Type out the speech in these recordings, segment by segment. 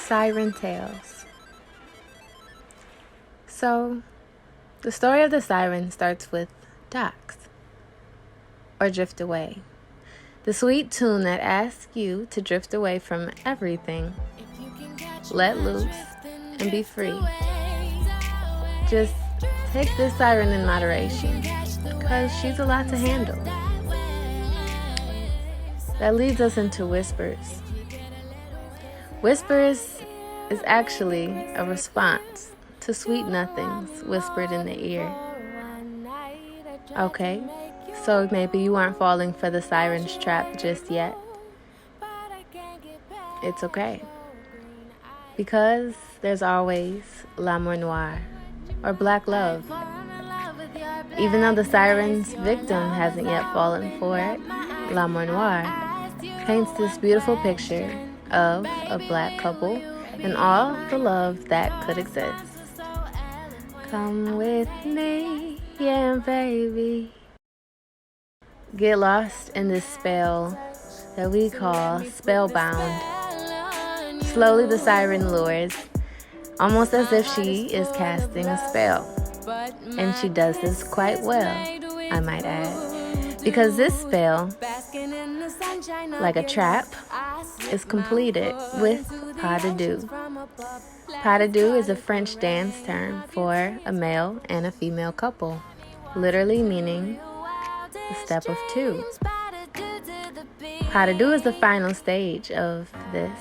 Siren Tales. So, the story of the siren starts with docks, or drift away. The sweet tune that asks you to drift away from everything, let loose, and be free. Just take this siren in moderation, because she's a lot to handle. That leads us into whispers. Whispers is actually a response to sweet nothings whispered in the ear. Okay, so maybe you aren't falling for the siren's trap just yet. It's okay, because there's always l'amour noir, or black love. Even though the siren's victim hasn't yet fallen for it, l'amour noir paints this beautiful picture of a black couple and all the love that could exist. Come with me, yeah, baby. Get lost in this spell that we call spellbound. Slowly the siren lures, almost as if she is casting a spell. And she does this quite well, I might add, because this spell, like a trap, is completed with pas de deux. Pas de deux is a French dance term for a male and a female couple, literally meaning the step of two. Pas de deux is the final stage of this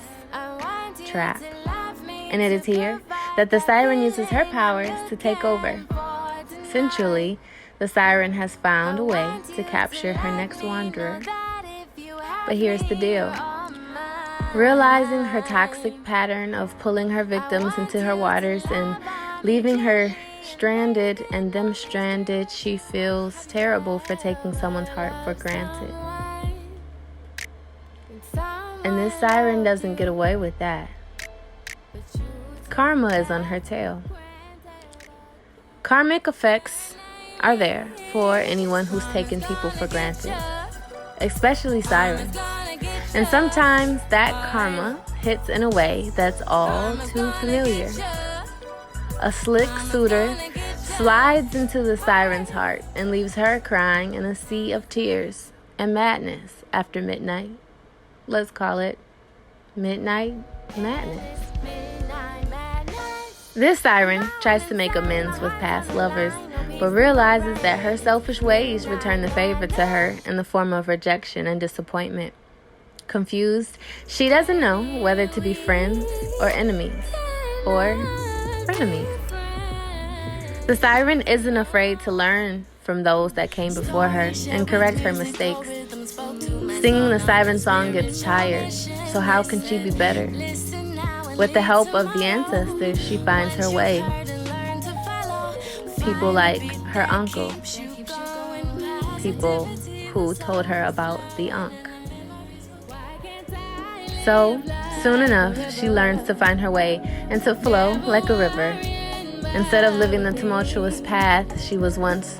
trap, and it is here that the siren uses her powers to take over. Essentially, the siren has found a way to capture her next wanderer. But here's the deal. Realizing her toxic pattern of pulling her victims into her waters and leaving her stranded and them stranded, she feels terrible for taking someone's heart for granted. And this siren doesn't get away with that. Karma is on her tail. Karmic effects are there for anyone who's taken people for granted, especially sirens. And sometimes that karma hits in a way that's all too familiar. A slick suitor slides into the siren's heart and leaves her crying in a sea of tears and madness after midnight. Let's call it midnight madness. This siren tries to make amends with past lovers, but realizes that her selfish ways return the favor to her in the form of rejection and disappointment. Confused, she doesn't know whether to be friends or enemies, or frenemies. The siren isn't afraid to learn from those that came before her and correct her mistakes. Singing the siren song gets tired, so how can she be better? With the help of the ancestors, she finds her way. People like her uncle, people who told her about the Ankh. So, soon enough, she learns to find her way and to flow like a river. Instead of living the tumultuous path she was once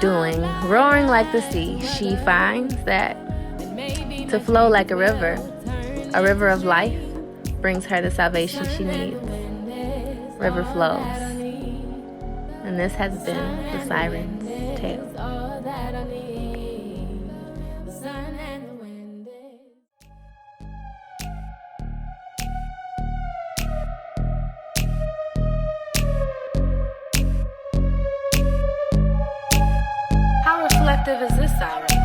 doing, roaring like the sea, she finds that to flow like a river of life, brings her the salvation she needs. River flows. And this has been the Siren's Tale. How reflective is this siren?